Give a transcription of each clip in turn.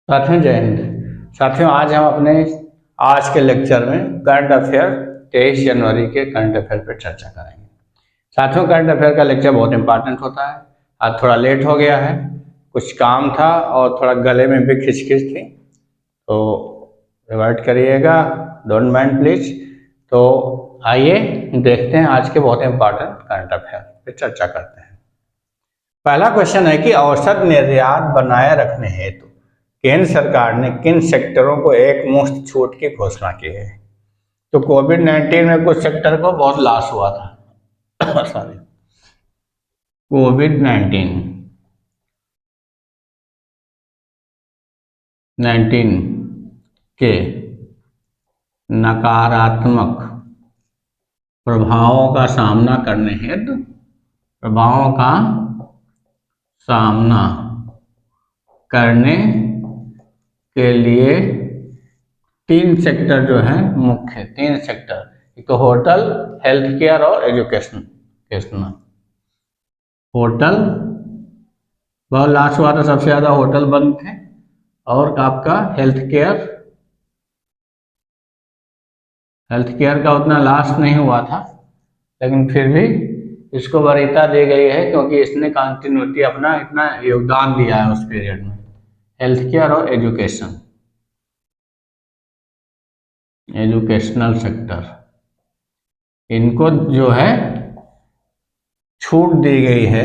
साथियों जय हिंद। साथियों आज हम अपने आज के लेक्चर में करंट अफेयर 23 जनवरी के करंट अफेयर पर चर्चा करेंगे। साथियों करंट अफेयर का लेक्चर बहुत इंपॉर्टेंट होता है। आज थोड़ा लेट हो गया है, कुछ काम था और थोड़ा गले में भी खिचखिच थी, तो अवॉइड करिएगा, डोंट माइंड प्लीज। तो आइए देखते हैं आज के बहुत इंपॉर्टेंट करंट अफेयर पर चर्चा करते हैं। पहला क्वेश्चन है कि औसत निर्यात बनाए रखने हेतु केंद्र सरकार ने किन सेक्टरों को एक मुश्त छूट की घोषणा की है। तो कोविड-19 में कुछ सेक्टर को बहुत लॉस हुआ था सॉरी कोविड-19 के नकारात्मक प्रभावों का सामना करने हेतु प्रभावों का सामना करने के लिए तीन सेक्टर जो हैं, मुख्य तीन सेक्टर, एक तो होटल, हेल्थ केयर और एजुकेशन। होटल बहुत लास्ट हुआ था, सबसे ज़्यादा होटल बंद थे, और आपका हेल्थ केयर का उतना लास्ट नहीं हुआ था, लेकिन फिर भी इसको वरीयता दी गई है क्योंकि इसने कंटिन्यूटी अपना इतना योगदान दिया है उस पीरियड में। हेल्थ केयर और एजुकेशनल सेक्टर, इनको जो है छूट दी गई है,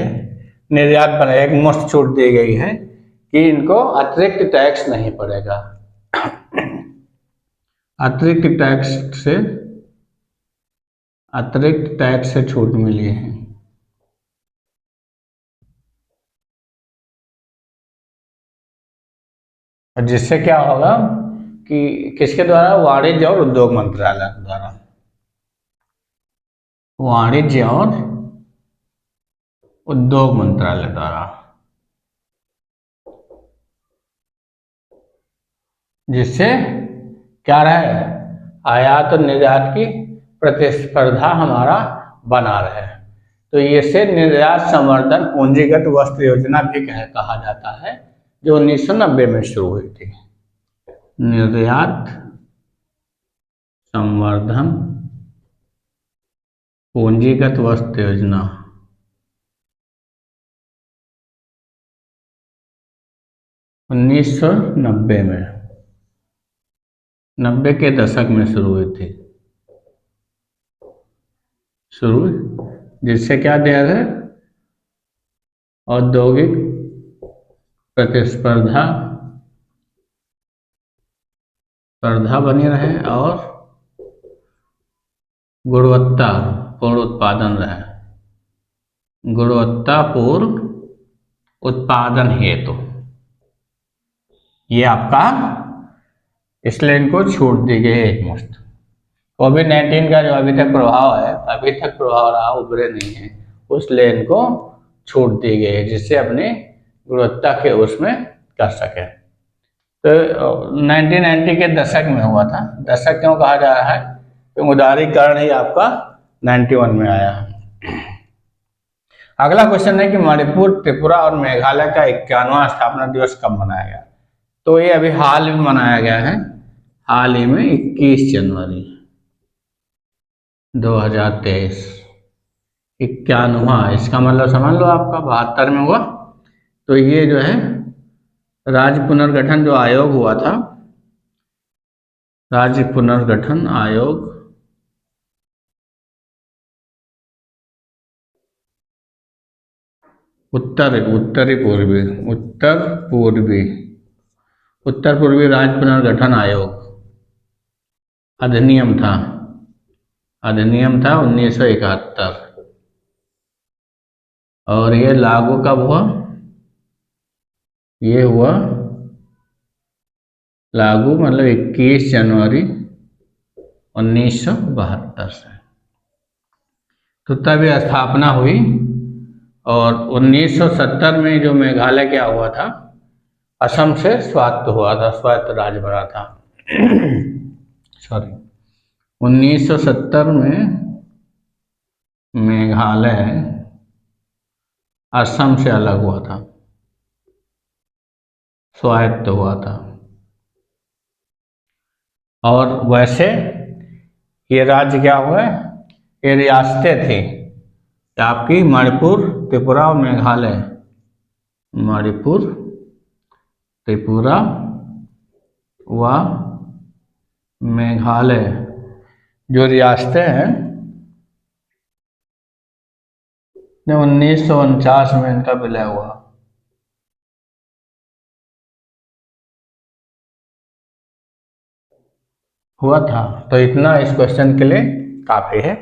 निर्यात पर एक मुश्त छूट दी गई है कि इनको अतिरिक्त टैक्स नहीं पड़ेगा। अतिरिक्त टैक्स से छूट मिली है। और जिससे क्या होगा कि किसके द्वारा, वाणिज्य और उद्योग मंत्रालय द्वारा, वाणिज्य और उद्योग मंत्रालय द्वारा, जिससे क्या रहे, आयात और निर्यात की प्रतिस्पर्धा हमारा बना रहे। तो इसे निर्यात संवर्धन पूंजीगत वस्तु योजना भी कहा जाता है, जो 1990 में शुरू हुई थी। निर्यात संवर्धन पूंजीगत वस्तु योजना 1990 में, 90 के दशक में शुरू हुई थी। जिससे क्या दिया है, औद्योगिक प्रतिस्पर्धा बनी रहे और गुणवत्तापूर्ण उत्पादन रहे, गुणवत्तापूर्ण उत्पादन हेतु ये आपका, इसलिए इनको छूट दी गई है एक मुश्त। कोविड-19 का जो अभी तक प्रभाव रहा, उभरे नहीं है, उसलिए इनको छूट दी गई है, जिससे अपनी गुणवत्ता के उसमें कर सके। तो 1990 के दशक में हुआ था। दशक क्यों कहा जा रहा है, क्योंकि उदारीकरण ही आपका 91 में आया। अगला क्वेश्चन है कि मणिपुर, त्रिपुरा और मेघालय का 51वां स्थापना दिवस कब मनाया गया। तो ये अभी हाल में मनाया गया है, हाल ही में 21 जनवरी 2023, 51वां, इसका मतलब समझ लो आपका 72 में हुआ। तो ये जो है राज्य पुनर्गठन जो आयोग हुआ था, राज्य पुनर्गठन आयोग उत्तर पूर्वी राज्य पुनर्गठन आयोग अधिनियम था 1971, और ये लागू कब हुआ, ये हुआ लागू मतलब 21 जनवरी 1972 से। तो तब यह स्थापना हुई, और 1970 में जो मेघालय क्या हुआ था, असम से स्वायत्त राज्य बना था 1970 में मेघालय असम से अलग हुआ था, स्वायत्त हुआ था। और वैसे ये राज्य क्या हुए, ये रियासतें थी आपकी मणिपुर, त्रिपुरा और मेघालय। मणिपुर, त्रिपुरा व मेघालय जो रियासतें हैं, 1949 में इनका विलय हुआ था। तो इतना इस क्वेश्चन के लिए काफी है,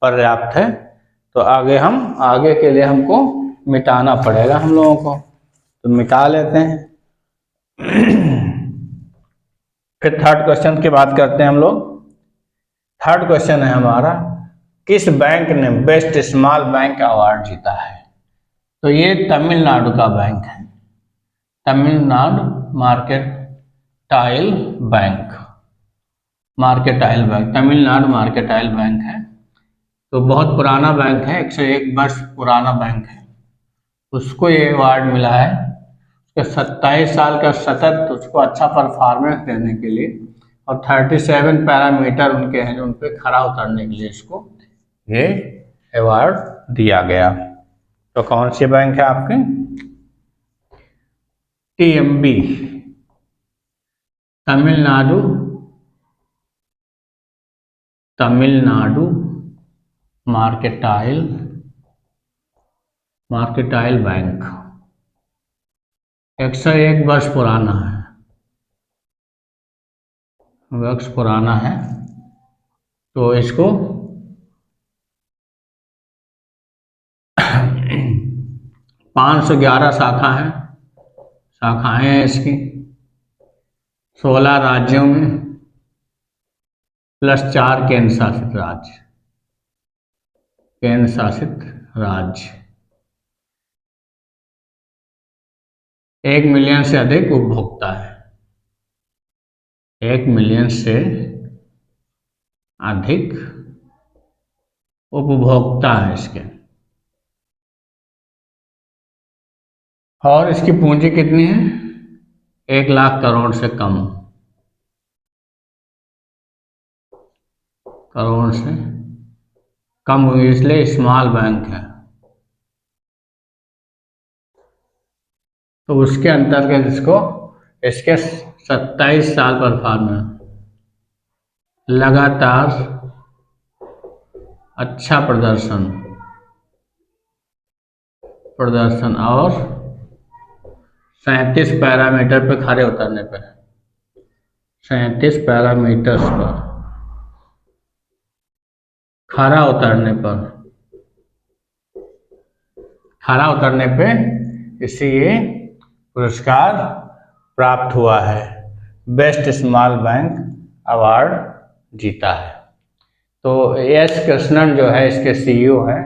पर्याप्त है। तो आगे के लिए हमको मिटाना पड़ेगा हम लोगों को, तो मिटा लेते हैं। फिर थर्ड क्वेश्चन की बात करते हैं हम लोग। थर्ड क्वेश्चन है हमारा, किस बैंक ने बेस्ट स्मॉल बैंक अवार्ड जीता है? तो ये तमिलनाडु का बैंक है, Tamil Nadu mercantile bank. Mercantile bank, Tamil Nadu mercantile bank है। तो बहुत पुराना बैंक है, 101 वर्ष पुराना बैंक है। उसको ये अवार्ड मिला है, उसके 27 साल का सतत उसको अच्छा परफॉर्मेंस देने के लिए, और 37 पैरामीटर उनके हैं जो उन पर खरा उतरने के लिए इसको ये अवार्ड दिया गया। तो कौन सी बैंक है आपकी? टीएमबी, तमिलनाडु मार्केटाइल बैंक, 101 वर्ष पुराना है, तो इसको 511 शाखाएं हैं इसकी, 16 राज्यों में प्लस 4 केंद्र शासित राज्य, 1 मिलियन से अधिक उपभोक्ता है, 1 मिलियन से अधिक उपभोक्ता है इसके। और इसकी पूंजी कितनी है? 1 लाख करोड़ से कम हुई, इसलिए स्मॉल बैंक है। तो उसके अंतर्गत इसके 27 साल परफॉर्मेंस, लगातार अच्छा प्रदर्शन और 37 पैरामीटर पे खरे उतरने पर, 37 पैरामीटर्स पर खरा उतरने पे इसे ये पुरस्कार प्राप्त हुआ है, बेस्ट स्मॉल बैंक अवार्ड जीता है। तो एस कृष्णन जो है इसके सीईओ हैं,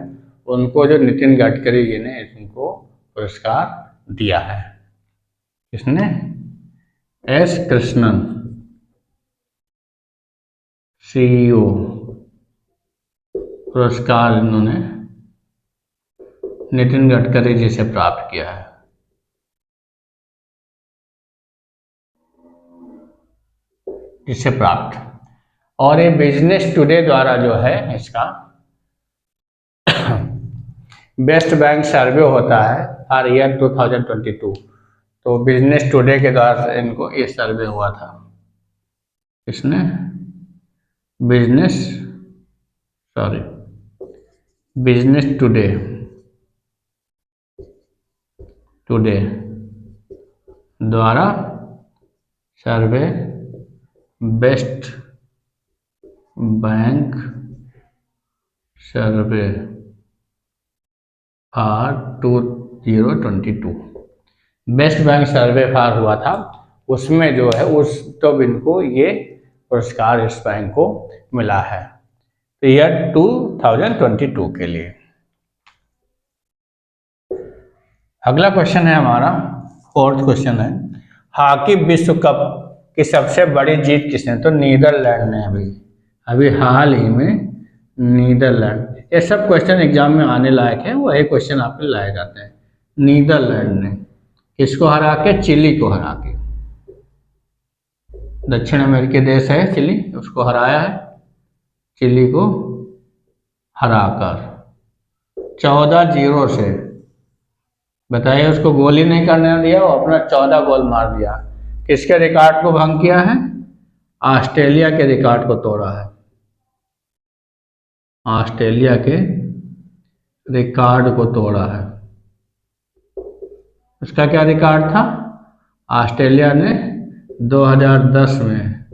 उनको जो नितिन गडकरी जी ने इनको पुरस्कार दिया है। किसने? एस कृष्णन सीईओ, पुरस्कार इन्होंने नितिन गडकरी जी से प्राप्त किया है। इससे प्राप्त, और ये बिजनेस टुडे द्वारा जो है इसका बेस्ट बैंक सर्वे होता है हर ईयर 2022। तो बिजनेस टुडे के द्वारा से इनको ये सर्वे हुआ था। इसने बिजनेस टुडे द्वारा survey best bank survey for 2022, best bank survey for हुआ था, उसमें जो है तो इनको ये पुरस्कार इस बैंक को मिला है, तो ईयर 2022 के लिए। अगला क्वेश्चन है हमारा, फोर्थ क्वेश्चन है, हॉकी विश्व कप की सबसे बड़ी जीत किसने? तो नीदरलैंड ने अभी हाल ही में नीदरलैंड, ये सब क्वेश्चन एग्जाम में आने लायक है, वही क्वेश्चन आपने लाए जाते हैं। नीदरलैंड ने किसको हरा के? चिली को हरा के। दक्षिण अमेरिकी देश है चिली, उसको हराया है। चिली को हराकर 14-0 से, बताइए, उसको गोल ही नहीं करने दिया, वो अपना 14 गोल मार दिया। किसके रिकॉर्ड को भंग किया है? ऑस्ट्रेलिया के रिकॉर्ड को तोड़ा है। ऑस्ट्रेलिया के रिकॉर्ड को तोड़ा है। उसका क्या रिकॉर्ड था? ऑस्ट्रेलिया ने 2010 में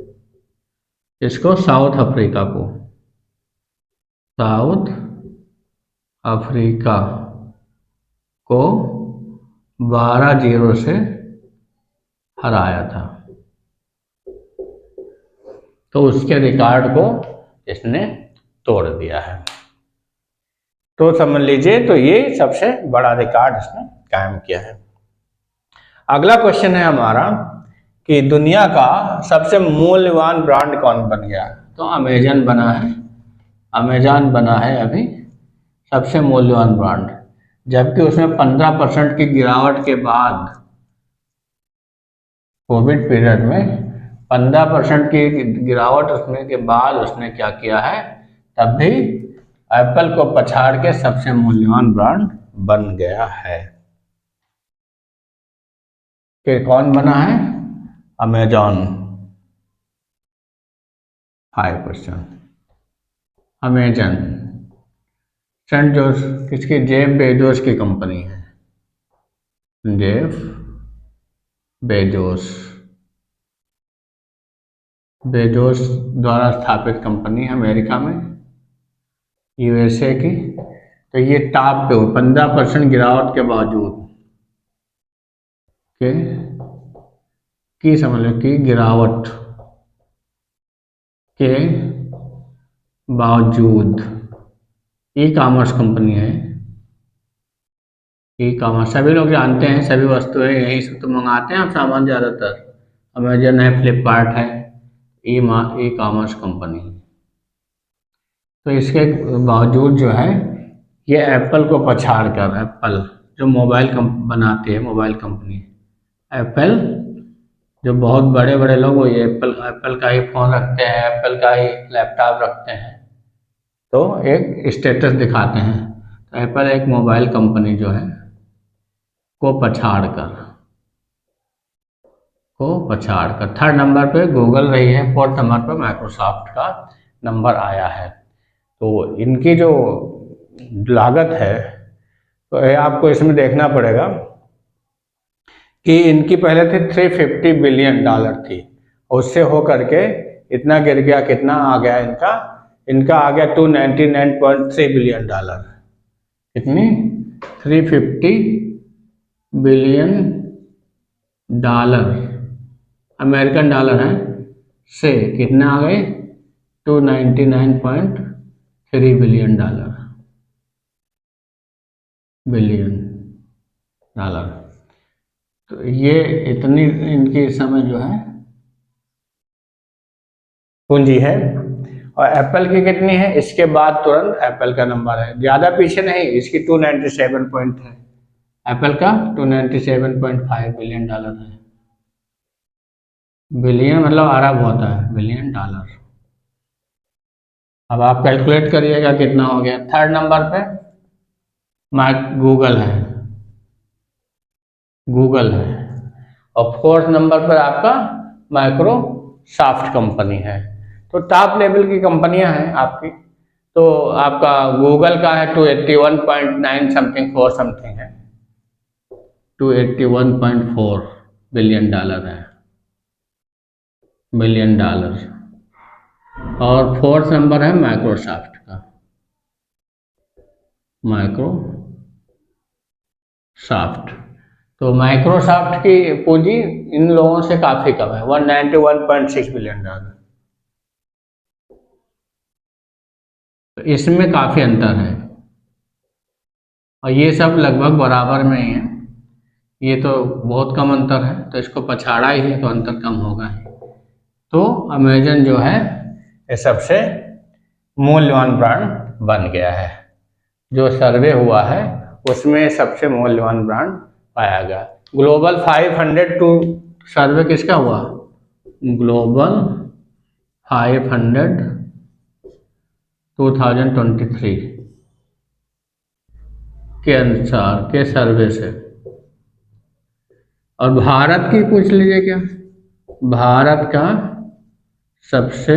इसको साउथ अफ्रीका को 12-0 से हराया था। तो उसके रिकॉर्ड को इसने तोड़ दिया है। तो समझ लीजिए, तो ये सबसे बड़ा रिकॉर्ड इसने कायम किया है। अगला क्वेश्चन है हमारा कि दुनिया का सबसे मूल्यवान ब्रांड कौन बन गया? तो अमेजन बना है। अमेजन बना है अभी सबसे मूल्यवान ब्रांड, जबकि उसमें 15% की गिरावट के बाद, कोविड पीरियड में 15% की गिरावट उसमें के बाद उसने क्या किया है, तब भी एप्पल को पछाड़ के सबसे मूल्यवान ब्रांड बन गया है। कि कौन बना है? अमेजॉन। 5 क्वेश्चन। अमेजन सेंट जोस किसकी? जेफ बेजोस की कंपनी है। जेफ बेजोस द्वारा स्थापित कंपनी है अमेरिका में, यूएसए की। तो ये टॉप पे हो 15% गिरावट के बावजूद की समझ लो कि गिरावट के बावजूद ई कॉमर्स कंपनी है। ई कॉमर्स सभी लोग जानते हैं, सभी वस्तुएं यहीं से तो मंगाते हैं आप सामान ज़्यादातर। अमेजन है, फ्लिपकार्ट है, ई कॉमर्स कंपनी। तो इसके बावजूद जो है ये एप्पल को पछाड़ कर, एप्पल जो मोबाइल बनाती है, मोबाइल कंपनी एप्पल, जो बहुत बड़े बड़े लोग वो ये एप्पल का ही फ़ोन रखते हैं, एप्पल का ही लैपटॉप रखते हैं, तो एक स्टेटस दिखाते हैं। तो एप्पल एक मोबाइल कंपनी जो है को पछाड़ कर 3rd नंबर पे गूगल रही है, 4th नंबर पे माइक्रोसॉफ्ट का नंबर आया है। तो इनकी जो लागत है, तो ये आपको इसमें देखना पड़ेगा कि इनकी पहले थी $350 बिलियन थी, उससे हो करके इतना गिर गया, कितना आ गया इनका आ गया $299.3 बिलियन। कितनी? $350 बिलियन अमेरिकन डॉलर है, से कितने आ गए? $299.3 बिलियन तो ये इतनी इनकी इस समय जो है पूंजी है। और एप्पल की कितनी है? इसके बाद तुरंत एप्पल का नंबर है, ज़्यादा पीछे नहीं, इसकी 297 पॉइंट है, एप्पल का 297.5 बिलियन है। बिलियन मतलब अरब होता है, बिलियन डॉलर। अब आप कैलकुलेट करिएगा कितना हो गया। 3rd नंबर पे गूगल है और 4th नंबर पर आपका माइक्रोसॉफ्ट कंपनी है। तो टॉप लेवल की कंपनियां हैं आपकी। तो आपका गूगल का है 281.9 समथिंग 4 समथिंग है, $281.4 बिलियन है, बिलियन डॉलर। और 4th नंबर है माइक्रोसॉफ्ट का, माइक्रोसॉफ्ट। तो माइक्रोसॉफ्ट की पूंजी इन लोगों से काफ़ी कम है, $191.6 बिलियन। तो इसमें काफ़ी अंतर है, और ये सब लगभग बराबर में ही है। ये तो बहुत कम अंतर है, तो इसको पछाड़ा ही है, तो अंतर कम होगा ही। तो अमेजन जो है ये सबसे मूल्यवान ब्रांड बन गया है। जो सर्वे हुआ है उसमें सबसे मूल्यवान ब्रांड पाया गया। ग्लोबल 500 टू सर्वे किसका हुआ? ग्लोबल 500 2023 के अनुसार के सर्वे से। और भारत की पूछ लीजिए क्या, भारत का सबसे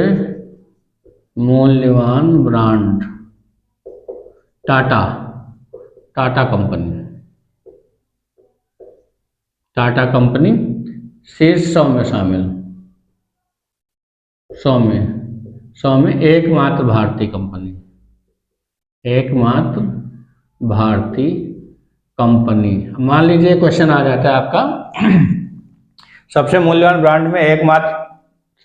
मूल्यवान brand Tata, Tata company, Tata company शीर्ष 100 में शामिल, 100 में एकमात्र भारतीय कंपनी, एकमात्र भारतीय कंपनी। मान लीजिए क्वेश्चन आ जाता है आपका सबसे मूल्यवान ब्रांड में एकमात्र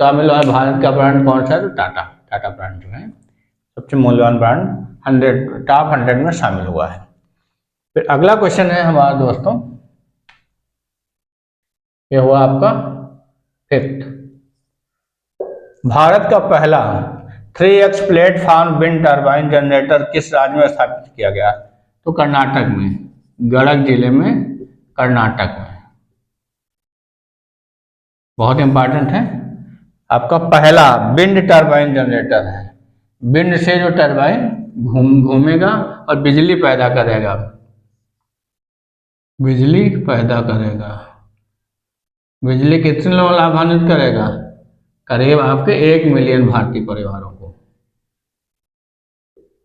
शामिल है भारत का ब्रांड कौन सा है, तो टाटा, टाटा ब्रांड जो है सबसे मूल्यवान ब्रांड 100 टॉप 100 में शामिल हुआ है। फिर अगला क्वेश्चन है हमारा दोस्तों, ये हुआ आपका 5th। भारत का पहला 3x platform wind turbine generator किस राज्य में स्थापित किया गया, तो कर्नाटक में, गड़ग जिले में, कर्नाटक में। बहुत इंपॉर्टेंट है, आपका पहला विंड टर्बाइन जनरेटर है। विंड से जो टर्बाइन घूमेगा और बिजली पैदा करेगा, बिजली पैदा करेगा। बिजली कितने लोग लाभान्वित करेगा, करीब आपके 1 मिलियन भारतीय परिवारों को,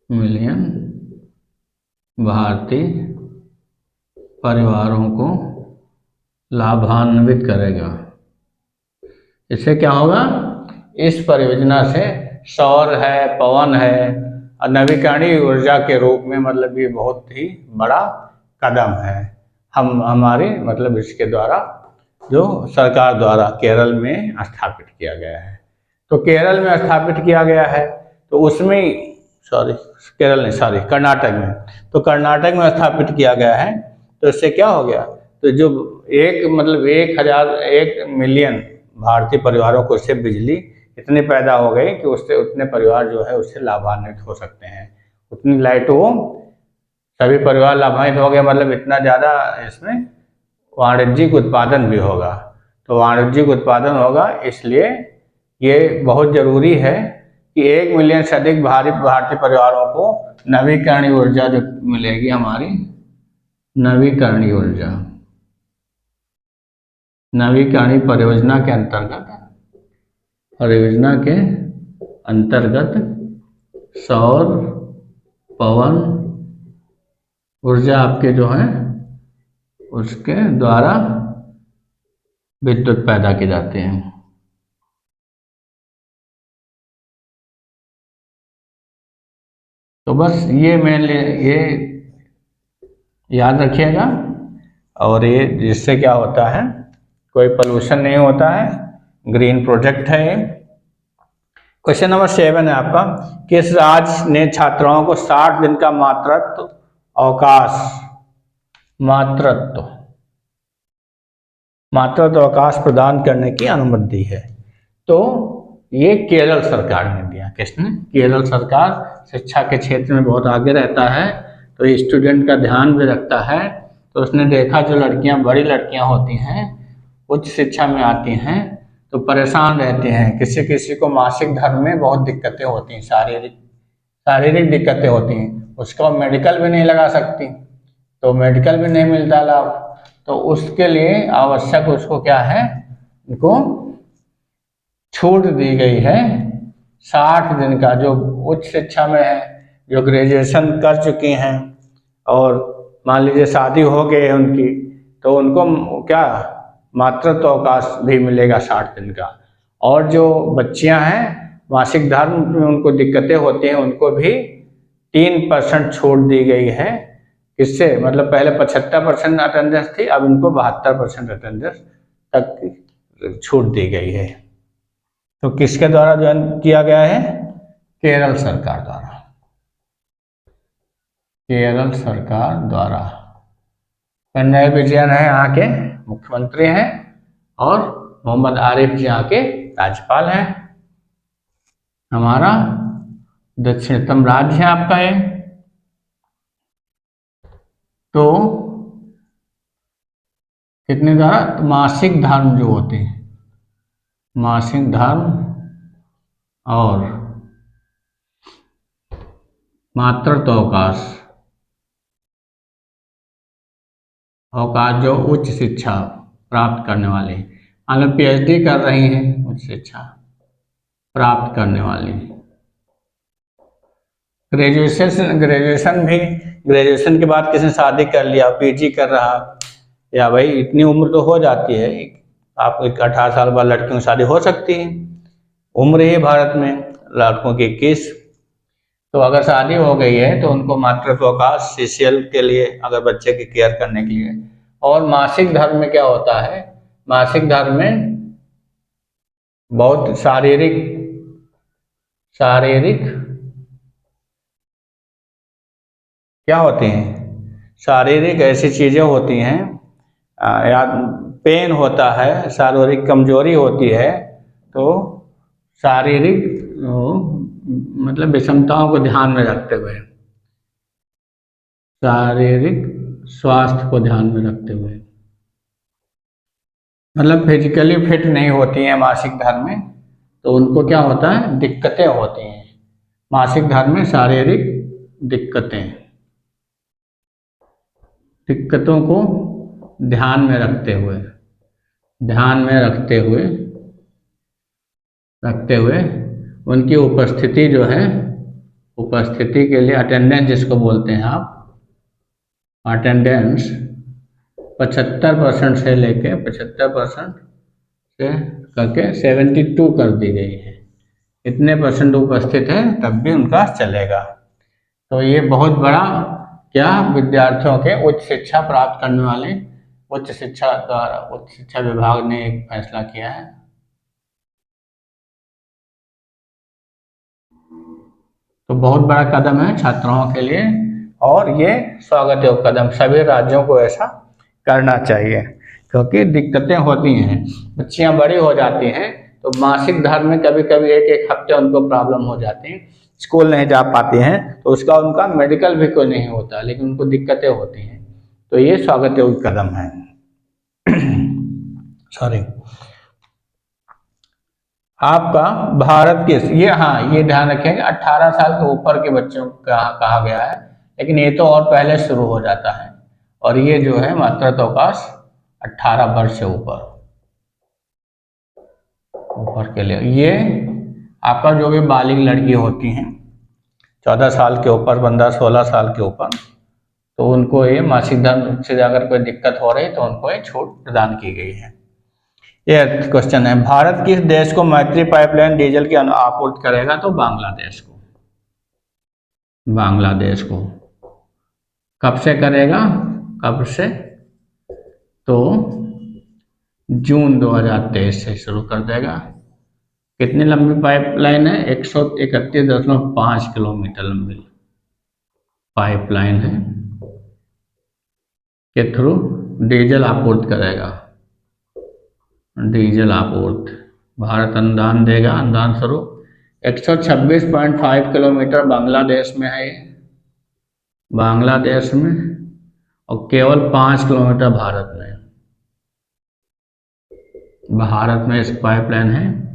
मिलियन भारतीय परिवारों को लाभान्वित करेगा। इससे क्या होगा, इस परियोजना से सौर है, पवन है और नवीकरणीय ऊर्जा के रूप में मतलब ये बहुत ही बड़ा कदम है। हमारे मतलब इसके द्वारा जो सरकार द्वारा केरल में स्थापित किया गया है, तो केरल में स्थापित किया गया है, तो उसमें केरल नहीं सॉरी कर्नाटक में, तो कर्नाटक में स्थापित किया गया है। तो इससे क्या हो गया, तो जो मतलब 1 मिलियन भारतीय परिवारों को इससे बिजली इतनी पैदा हो गई कि उससे उतने परिवार जो है उससे लाभान्वित हो सकते हैं। उतनी लाइट वो सभी परिवार लाभान्वित हो गए, मतलब इतना ज़्यादा इसमें वाणिज्यिक उत्पादन भी होगा। तो वाणिज्यिक उत्पादन होगा, इसलिए ये बहुत ज़रूरी है कि 1 मिलियन से अधिक भारतीय परिवारों को नवीकरणीय ऊर्जा जो मिलेगी, हमारी नवीकरणीय ऊर्जा, नवीकरणीय परियोजना के अंतर्गत सौर, पवन ऊर्जा आपके जो है उसके द्वारा विद्युत पैदा की जाती है। तो बस ये मेनली ये याद रखिएगा, और ये जिससे क्या होता है, कोई पोल्यूशन नहीं होता है, ग्रीन प्रोजेक्ट है ये। क्वेश्चन नंबर 7 है आपका, किस राज्य ने छात्राओं को 60 दिन का मातृत्व अवकाश प्रदान करने की अनुमति दी है? तो ये केरल सरकार ने दिया। किसने? केरल सरकार शिक्षा के क्षेत्र में बहुत आगे रहता है, तो स्टूडेंट का ध्यान भी रखता है। तो उसने देखा जो लड़कियां, बड़ी लड़कियां होती हैं, उच्च शिक्षा में आती हैं तो परेशान रहती हैं, किसी किसी को मासिक धर्म में बहुत दिक्कतें होती हैं, शारीरिक दिक्कतें होती हैं, उसको मेडिकल भी नहीं लगा सकती, तो मेडिकल भी नहीं मिलता लाभ। तो उसके लिए आवश्यक उसको क्या है, उनको छूट दी गई है 60 दिन का। जो उच्च शिक्षा में है, जो ग्रेजुएशन कर चुकी हैं और मान लीजिए शादी हो गई है उनकी, तो उनको क्या मातृत्व अवकाश भी मिलेगा 60 दिन का। और जो बच्चियां हैं मासिक धर्म में उनको दिक्कतें होती हैं, उनको भी 3% छूट दी गई है। इससे मतलब पहले 75% अटेंडेंस थी, अब उनको 72% अटेंडेंस तक छूट दी गई है। तो किसके द्वारा ज्वाइन किया गया है? केरल सरकार द्वारा, केरल सरकार द्वारा। पिनराई विजयन है यहाँ के मुख्यमंत्री हैं और मोहम्मद आरिफ जी यहाँ के राज्यपाल हैं। हमारा दक्षिणतम राज्य है आपका ये। तो कितने द्वारा? मासिक धर्म जो होते हैं, मासिक धर्म और मातृत्व अवकाश जो उच्च शिक्षा प्राप्त करने वाले, मतलब PhD कर रही हैं, उच्च शिक्षा प्राप्त करने वाली, ग्रेजुएशन के बाद किसी ने शादी कर लिया, PG कर रहा, या भाई इतनी उम्र तो हो जाती है, आप 18 साल बाद लड़कियों की शादी हो सकती है, उम्र है भारत में लड़कों की 21। तो अगर शादी हो गई है तो उनको मातृत्व अवकाश CCL के लिए, अगर बच्चे की केयर करने के लिए। और मासिक धर्म में क्या होता है, मासिक धर्म में बहुत शारीरिक क्या होती हैं, शारीरिक ऐसी चीजें होती हैं, या पेन होता है, शारीरिक कमजोरी होती है, तो शारीरिक मतलब विषमताओं को ध्यान में रखते हुए, शारीरिक स्वास्थ्य को ध्यान में रखते हुए, मतलब फिजिकली फिट नहीं होती हैं मासिक धर्म में, तो उनको क्या होता है, दिक्कतें होती हैं मासिक धर्म में, शारीरिक दिक्कतों को ध्यान में रखते हुए उनकी उपस्थिति जो है, उपस्थिति के लिए अटेंडेंस जिसको बोलते हैं आप, अटेंडेंस 75% से लेके 75% से करके 72 कर दी गई है, इतने % उपस्थित है तब भी उनका चलेगा। तो ये बहुत बड़ा क्या, विद्यार्थियों के उच्च शिक्षा प्राप्त करने वाले उच्च शिक्षा विभाग ने एक फैसला किया है। तो बहुत बड़ा कदम है छात्राओं के लिए, और ये स्वागत योग्य कदम, सभी राज्यों को ऐसा करना चाहिए, क्योंकि दिक्कतें होती हैं, बच्चियां बड़ी हो जाती हैं तो मासिक धर्म में कभी कभी एक हफ्ते उनको प्रॉब्लम हो जाती है, स्कूल नहीं जा पाती हैं, तो उसका उनका मेडिकल भी कोई नहीं होता, लेकिन उनको दिक्कतें होती हैं, तो ये स्वागत योग्य कदम है। सॉरी, आपका भारत के ये ध्यान रखें 18 साल के ऊपर के बच्चों का कहा गया है, लेकिन ये तो और पहले शुरू हो जाता है, और ये जो है मातृत्व अवकाश 18 वर्ष से ऊपर के लिए, ये आपका जो भी बालिग लड़की होती हैं 14 साल के ऊपर, 15-16 साल के ऊपर, तो उनको ये मासिक धर्म से अगर कोई दिक्कत हो रही तो उनको ये छूट प्रदान की गई है। ये क्वेश्चन है, भारत किस देश को मैत्री पाइपलाइन डीजल की आपूर्ति करेगा, तो बांग्लादेश को। कब से करेगा, तो जून 2023 से शुरू कर देगा। कितनी लंबी पाइपलाइन है, 131.5 किलोमीटर लंबी पाइपलाइन है, के थ्रू डीजल आपूर्ति करेगा, डीजल आपूर्ति भारत अनुदान देगा, अनुदान स्वरूप 126.5 किलोमीटर बांग्लादेश में है, बांग्लादेश में, और केवल 5 किलोमीटर भारत में इस पाइपलाइन है।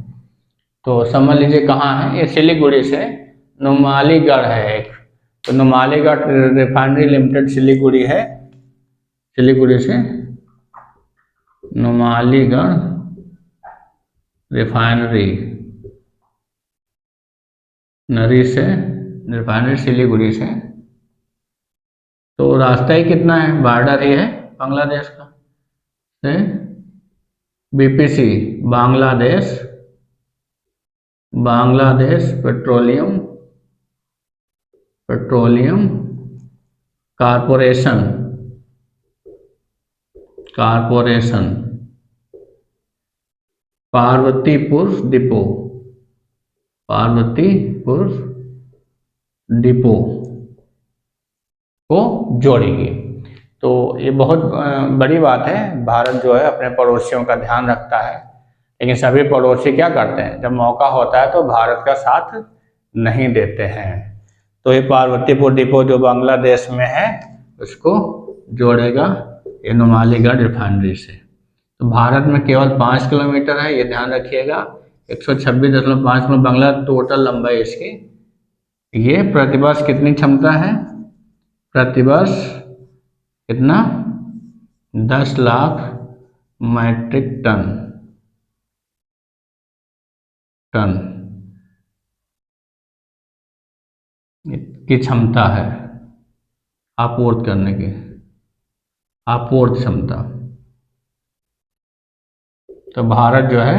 तो समझ लीजिए कहाँ है, ये सिलीगुड़ी से नुमालीगढ़ है एक, तो नुमालीगढ़ रिफाइनरी लिमिटेड सिलीगुड़ी है, सिलीगुड़ी से नुमालीगढ़ रिफाइनरी सिलीगुड़ी से, तो रास्ता ही कितना है, बॉर्डर ही है बांग्लादेश का, से BPC Bangladesh petroleum corporation Parvatipur depot को जोड़ेगी। तो ये बहुत बड़ी बात है, भारत जो है अपने पड़ोसियों का ध्यान रखता है, लेकिन सभी पड़ोसी क्या करते हैं, जब मौका होता है तो भारत का साथ नहीं देते हैं। तो ये पार्वतीपुर डिपो जो बांग्लादेश में है उसको जोड़ेगा ये नुमालीगढ़ रिफाइनरी से। तो भारत में केवल 5 किलोमीटर है, ये ध्यान रखिएगा। 126.5 किलोमीटर बांग्ला टोटल लंबाई इसकी। ये प्रतिवर्ष कितनी क्षमता है? प्रतिवर्ष कितना? 10 लाख मीट्रिक टन की क्षमता है आपूर्ति करने की, आपूर्ति क्षमता। तो भारत जो है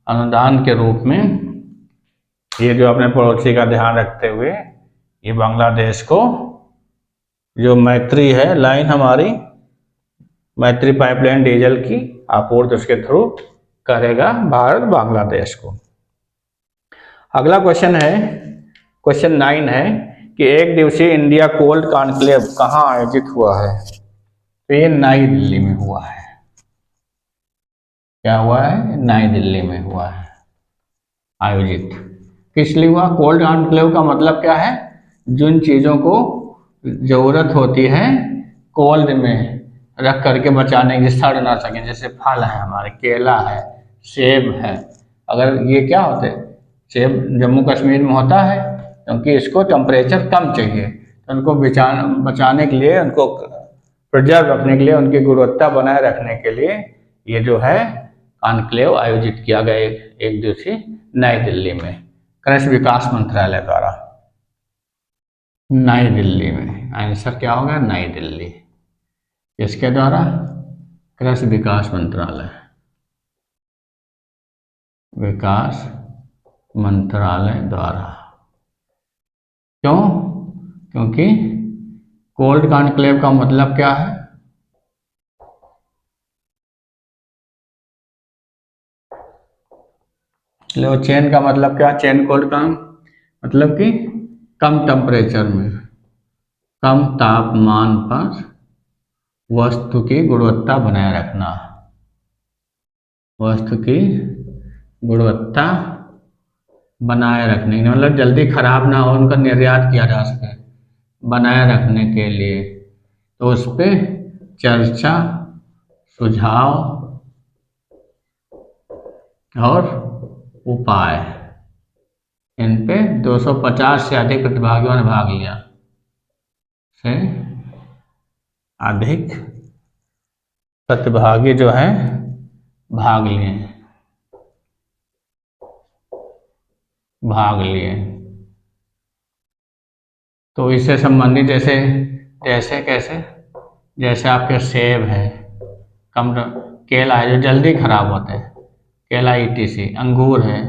अनुदान के रूप में, ये जो अपने पड़ोसी का ध्यान रखते हुए, ये बांग्लादेश को जो मैत्री है लाइन हमारी, मैत्री पाइपलाइन डीजल की आपूर्ति उसके थ्रू करेगा भारत बांग्लादेश को। अगला क्वेश्चन है, क्वेश्चन 9 है कि एक दिवसीय इंडिया कोल्ड कॉन्क्लेव कहाँ आयोजित हुआ है? तो ये नई दिल्ली में हुआ है। क्या हुआ है? नई दिल्ली में हुआ है आयोजित। किस लिए हुआ? कोल्ड कॉन्क्लेव का मतलब क्या है? जिन चीज़ों को ज़रूरत होती है कोल्ड में रख करके बचाने की, सड़ ना सकें, जैसे फल है हमारे, केला है, सेब है। अगर ये क्या होते हैं, सेब जम्मू कश्मीर में होता है क्योंकि इसको टेम्परेचर कम चाहिए, तो उनको बचाने के लिए, उनको प्रिजर्व रखने के लिए, उनकी गुणवत्ता बनाए रखने के लिए ये जो है कॉन्क्लेव आयोजित किया गया एक दिवसीय नई दिल्ली में, कृषि विकास मंत्रालय द्वारा। नई दिल्ली में आंसर क्या होगा? नई दिल्ली। इसके द्वारा? कृषि विकास मंत्रालय, विकास मंत्रालय द्वारा। क्यों? क्योंकि कोल्ड कॉन्क्लेव का मतलब क्या है? लो, चेन का मतलब क्या? चेन कोल्ड का मतलब कि कम टेम्परेचर में, कम तापमान पर वस्तु की गुणवत्ता बनाए रखना, वस्तु की गुणवत्ता बनाए रखने, मतलब जल्दी खराब ना हो, उनका निर्यात किया जा सके, बनाए रखने के लिए। तो उस पर चर्चा, सुझाव और उपाय, इन पे 250 से अधिक प्रतिभागियों ने भाग लिया, से अधिक प्रतिभागी जो हैं भाग लिए। तो इससे संबंधित जैसे आपके सेब है, कम, केला है जो जल्दी खराब होते हैं, केला ETC, अंगूर है,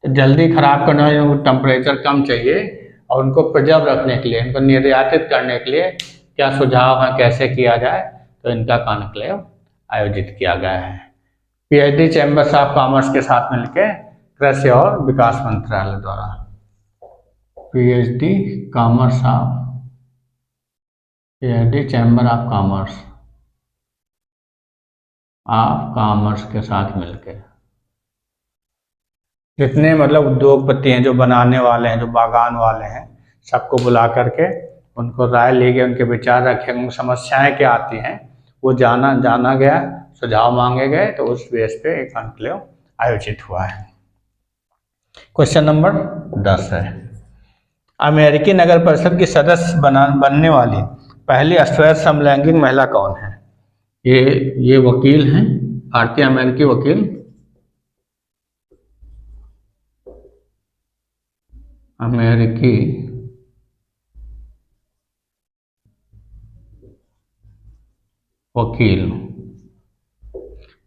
तो जल्दी खराब करना है, उनको टेम्परेचर कम चाहिए, और उनको प्रिजर्व रखने के लिए, इनको निर्यातित करने के लिए क्या सुझाव है, कैसे किया जाए, तो इनका कॉन्क्लेव आयोजित किया गया है। PhD चैम्बर्स ऑफ कॉमर्स के साथ मिलकर कृषि और विकास मंत्रालय द्वारा, PhD चैम्बर ऑफ कॉमर्स के साथ मिलकर, जितने मतलब उद्योगपति हैं, जो बनाने वाले हैं, जो बागान वाले हैं, सबको बुला करके उनको राय ली गई, उनके विचार रखे, उनकी समस्याएं क्या आती हैं वो जाना गया, सुझाव मांगे गए, तो उस बेस पे एक कॉन्क्लेव आयोजित हुआ है। क्वेश्चन नंबर 10 है, अमेरिकी नगर परिषद की सदस्य बनने वाली पहली अश्वेत समलैंगिक महिला कौन है? ये वकील हैं, भारतीय अमेरिकी वकील, अमेरिकी वकील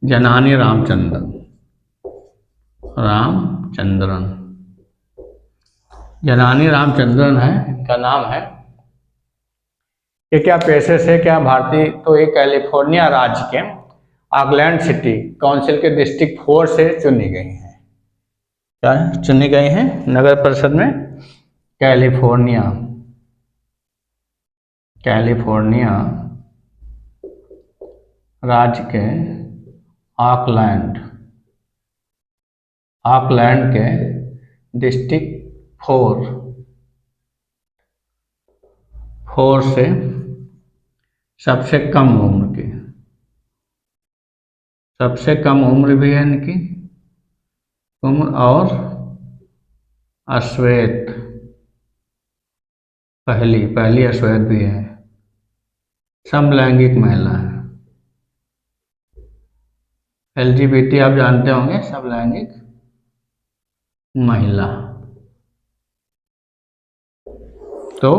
जनानी रामचंद्रन। जनानी रामचंद्रन है इनका नाम है। ये क्या पेशे से, क्या भारतीय, तो ये कैलिफोर्निया राज्य के ऑकलैंड सिटी काउंसिल के डिस्ट्रिक्ट 4 से चुनी गई हैं। क्या चुनी गई हैं नगर परिषद में? कैलिफोर्निया राज्य के ऑकलैंड के डिस्ट्रिक्ट 4 से सबसे कम उम्र की, सबसे कम उम्र भी है इनकी उम्र, और अश्वेत, पहली पहली अश्वेत भी है, समलैंगिक महिला है। LGBT आप जानते होंगे, समलैंगिक महिला। तो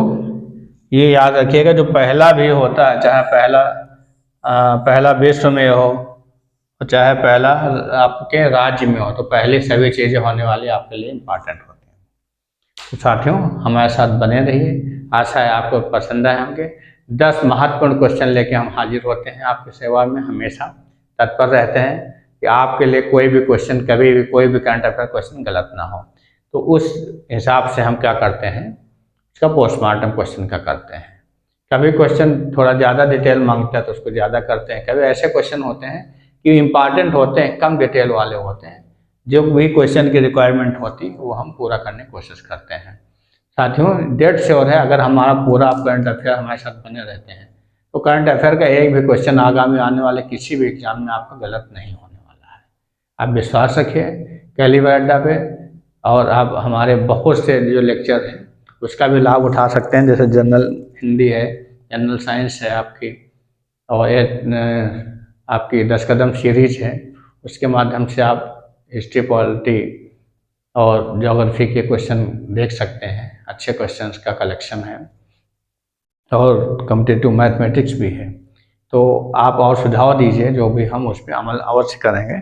ये याद रखिएगा, जो पहला भी होता है, चाहे पहला विश्व में हो, चाहे पहला आपके राज्य में हो, तो पहले सभी चीज़ें होने वाली आपके लिए इम्पॉर्टेंट होती हैं। तो साथियों, हमारे साथ बने रहिए। आशा है आपको पसंद आए होंगे। 10 महत्वपूर्ण क्वेश्चन लेके हम हाजिर होते हैं आपकी सेवा में, हमेशा तत्पर रहते हैं कि आपके लिए कोई भी क्वेश्चन, कभी भी कोई भी करंट अफेयर क्वेश्चन गलत ना हो। तो उस हिसाब से हम क्या करते हैं, इसका पोस्टमार्टम क्वेश्चन का करते हैं। कभी क्वेश्चन थोड़ा ज़्यादा डिटेल मांगता है तो उसको ज़्यादा करते हैं। कभी ऐसे क्वेश्चन होते हैं कि इम्पॉर्टेंट होते हैं, कम डिटेल वाले होते हैं, जो भी क्वेश्चन की रिक्वायरमेंट होती है वो हम पूरा करने की कोशिश करते हैं। साथियों, डेट श्योर है, अगर हमारा पूरा करंट अफेयर हमारे साथ बने रहते हैं तो करंट अफेयर का एक भी क्वेश्चन आगामी आने वाले किसी भी एग्जाम में आपका गलत नहीं होने वाला है। आप विश्वास रखिए कैलिबर अड्डा पे, और आप हमारे बहुत से जो लेक्चर हैं उसका भी लाभ उठा सकते हैं। जैसे जनरल हिंदी है, जनरल साइंस है आपकी, और आपकी 10 कदम सीरीज है, उसके माध्यम से आप हिस्ट्री, पॉलिटी और ज्योग्राफी के क्वेश्चन देख सकते हैं। अच्छे क्वेश्चंस का कलेक्शन है, और कॉम्पिटिटिव मैथमेटिक्स भी है। तो आप और सुझाव दीजिए, जो भी हम उस पर अमल अवश्य करेंगे।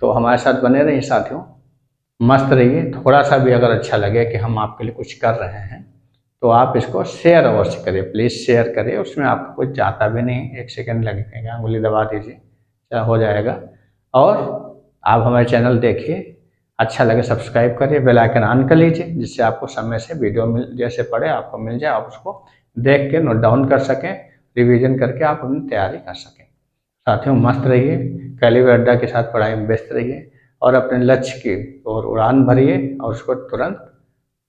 तो हमारे साथ बने रहिए साथियों, मस्त रहिए। थोड़ा सा भी अगर अच्छा लगे कि हम आपके लिए कुछ कर रहे हैं तो आप इसको शेयर अवश्य करिए, प्लीज़ शेयर करिए। उसमें आपको कुछ जाता भी नहीं, 1 सेकंड लगेगा, उंगली दबा दीजिए, हो जाएगा। और आप हमारे चैनल देखिए, अच्छा लगे सब्सक्राइब करिए, बेल आइकन ऑन कर लीजिए, जिससे आपको समय से वीडियो जैसे पड़े आपको मिल जाए, आप उसको देख के नोट डाउन कर सकें, रिवीजन करके आप अपनी तैयारी कर सकें। साथियों, मस्त रहिए, कैलिबर अड्डा के साथ पढ़ाई में व्यस्त रहिए, और अपने लक्ष्य की ओर उड़ान भरिए, और उसको तुरंत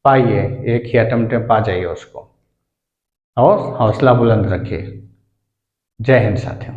पाइए, एक ही अटेम्प्ट में पा जाइए उसको, और हौसला बुलंद रखिए। जय हिंद साथियों।